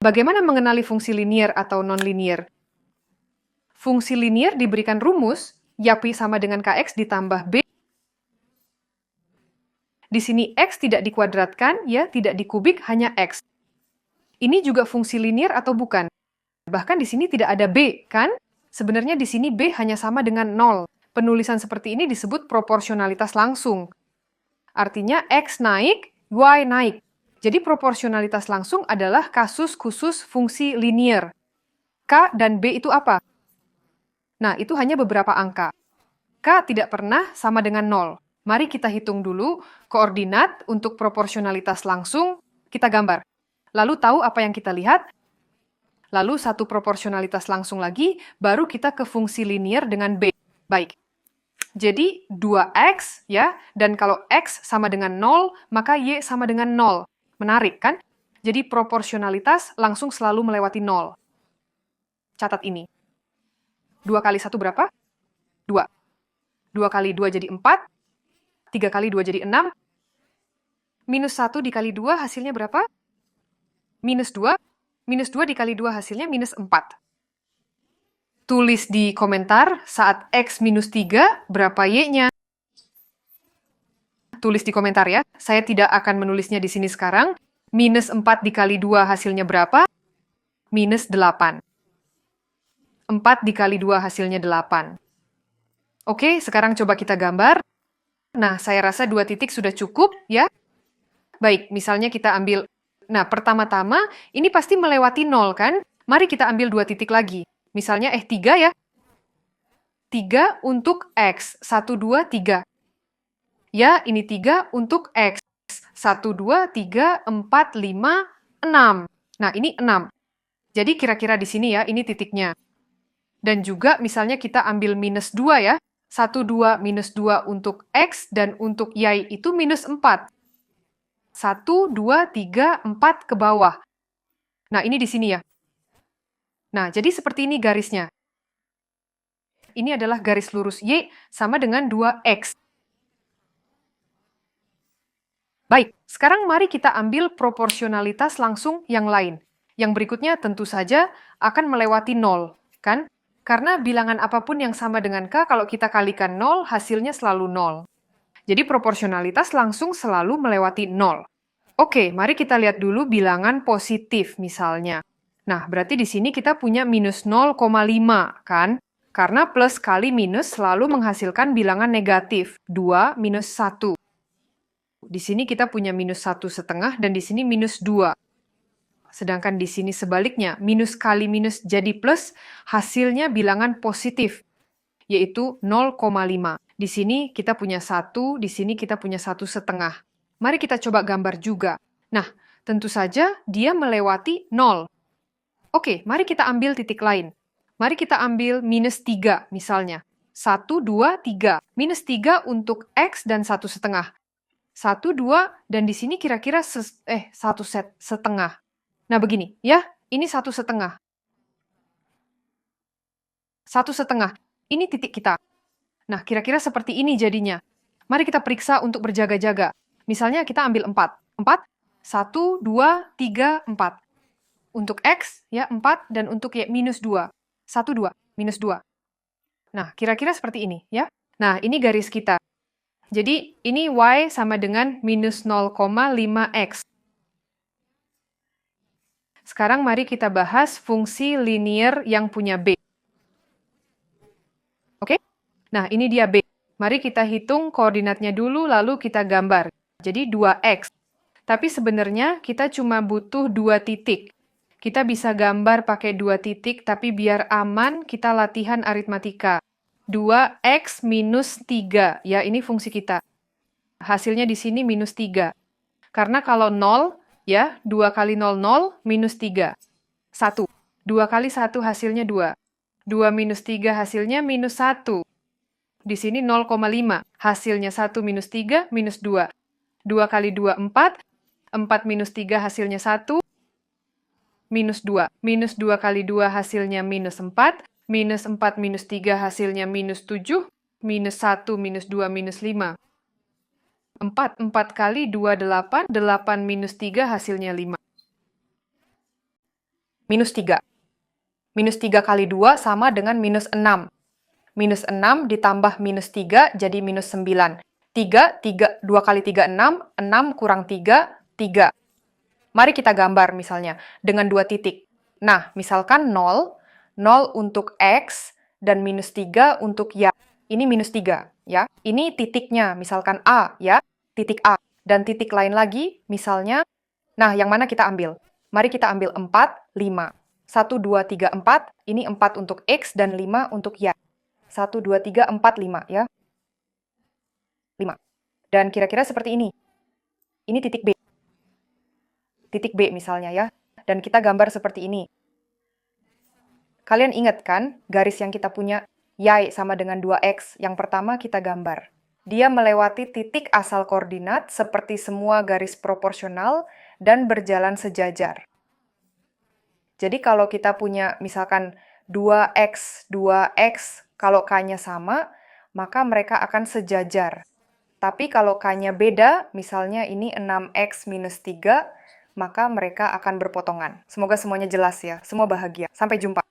Bagaimana mengenali fungsi linier atau non-linier? Fungsi linier diberikan rumus, YAPI sama dengan KX ditambah B. Di sini X tidak dikuadratkan, ya, tidak dikubik, hanya X. Ini juga fungsi linier atau bukan? Bahkan di sini tidak ada B, kan? Sebenarnya di sini B hanya sama dengan 0. Penulisan seperti ini disebut proporsionalitas langsung. Artinya X naik, Y naik. Jadi proporsionalitas langsung adalah kasus khusus fungsi linier. K dan B itu apa? Nah, itu hanya beberapa angka. K tidak pernah sama dengan 0. Mari kita hitung dulu koordinat untuk proporsionalitas langsung, kita gambar. Lalu tahu apa yang kita lihat? Lalu satu proporsionalitas langsung lagi, baru kita ke fungsi linier dengan B. Baik. Jadi 2X, ya, dan kalau X sama dengan 0, maka Y sama dengan 0. Menarik, kan? Jadi proporsionalitas langsung selalu melewati 0. Catat ini. 2 kali 1 berapa? 2. 2 kali 2 jadi 4. 3 kali 2 jadi 6. Minus 1 dikali 2 hasilnya berapa? Minus 2. Minus 2 dikali 2 hasilnya minus 4. Tulis di komentar saat X minus 3, berapa Y-nya? Tulis di komentar ya. Saya tidak akan menulisnya di sini sekarang. Minus 4 dikali 2 hasilnya berapa? Minus 8. 4 dikali 2 hasilnya 8. Oke, sekarang coba kita gambar. Nah, saya rasa 2 titik sudah cukup, ya. Baik, misalnya kita ambil, nah pertama-tama ini pasti melewati 0, kan? Mari kita ambil 2 titik lagi. Misalnya, 3 ya. 3 untuk X. 1, 2, 3. Ya, ini 3 untuk X. 1, 2, 3, 4, 5, 6. Nah, ini 6. Jadi kira-kira di sini ya, ini titiknya. Dan juga misalnya kita ambil minus 2 ya. 1, 2, minus 2 untuk X, dan untuk Y itu minus 4. 1, 2, 3, 4 ke bawah. Nah, ini di sini ya. Nah, jadi seperti ini garisnya. Ini adalah garis lurus Y sama dengan 2X. Baik, sekarang mari kita ambil proporsionalitas langsung yang lain. Yang berikutnya tentu saja akan melewati 0, kan? Karena bilangan apapun yang sama dengan K, kalau kita kalikan 0, hasilnya selalu 0. Jadi proporsionalitas langsung selalu melewati 0. Oke, mari kita lihat dulu bilangan positif misalnya. Nah, berarti di sini kita punya minus 0,5, kan? Karena plus kali minus selalu menghasilkan bilangan negatif, 2 minus 1. Di sini kita punya minus 1,5 dan di sini minus 2. Sedangkan di sini sebaliknya, minus kali minus jadi plus, hasilnya bilangan positif, yaitu 0,5. Di sini kita punya 1, di sini kita punya 1,5. Mari kita coba gambar juga. Nah, tentu saja dia melewati 0. Oke, mari kita ambil titik lain. Mari kita ambil minus 3 misalnya. 1, 2, 3. Minus 3 untuk X dan 1,5. 1, 2, dan di sini kira-kira 1 set setengah. Nah, begini, ya, ini 1,5. 1,5. Ini titik kita. Nah, kira-kira seperti ini jadinya. Mari kita periksa untuk berjaga-jaga. Misalnya kita ambil 4. 4, 1, 2, 3, 4. Untuk X, ya, 4, dan untuk Y, minus 2. 1, 2, minus 2. Nah, kira-kira seperti ini, ya. Nah, ini garis kita. Jadi, ini Y sama dengan minus 0,5X. Sekarang mari kita bahas fungsi linier yang punya B. Oke? Nah, ini dia B. Mari kita hitung koordinatnya dulu, lalu kita gambar. Jadi 2X. Tapi sebenarnya kita cuma butuh 2 titik. Kita bisa gambar pakai 2 titik, tapi biar aman kita latihan aritmatika. 2X minus 3. Ya, ini fungsi kita. Hasilnya di sini minus 3. Karena kalau 0, ya, 2 kali 0, 0, minus 3. 1. 2 kali 1 hasilnya 2. 2 minus 3 hasilnya minus 1. Di sini 0,5. Hasilnya 1 minus 3, minus 2. 2 kali 2, 4. 4 minus 3 hasilnya 1. Minus 2. Minus 2 kali 2 hasilnya minus 4. Minus 4 minus 3 hasilnya minus 7. Minus 1 minus 2 minus 5. 4 kali 2, 8. 8 minus 3 hasilnya 5. minus 3. Minus 3 kali 2 sama dengan minus 6. Minus 6 ditambah minus 3 jadi minus 9. 2 kali 3, 6. 6 kurang 3, 3. Mari kita gambar misalnya dengan 2 titik. Nah, misalkan 0 untuk X, dan minus 3 untuk Y. Ini minus 3, ya. Ini titiknya, misalkan A, ya. Titik A. Dan titik lain lagi, misalnya, nah, yang mana kita ambil? Mari kita ambil 4, 5. 1, 2, 3, 4. Ini 4 untuk X dan 5 untuk Y. 1, 2, 3, 4, 5, ya. 5. Dan kira-kira seperti ini. Ini titik B. Titik B misalnya, ya. Dan kita gambar seperti ini. Kalian ingat kan, garis yang kita punya, Y sama dengan 2X, yang pertama kita gambar. Dia melewati titik asal koordinat seperti semua garis proporsional dan berjalan sejajar. Jadi kalau kita punya misalkan 2X, 2X, kalau K-nya sama, maka mereka akan sejajar. Tapi kalau K-nya beda, misalnya ini 6X minus 3, maka mereka akan berpotongan. Semoga semuanya jelas ya, semua bahagia. Sampai jumpa.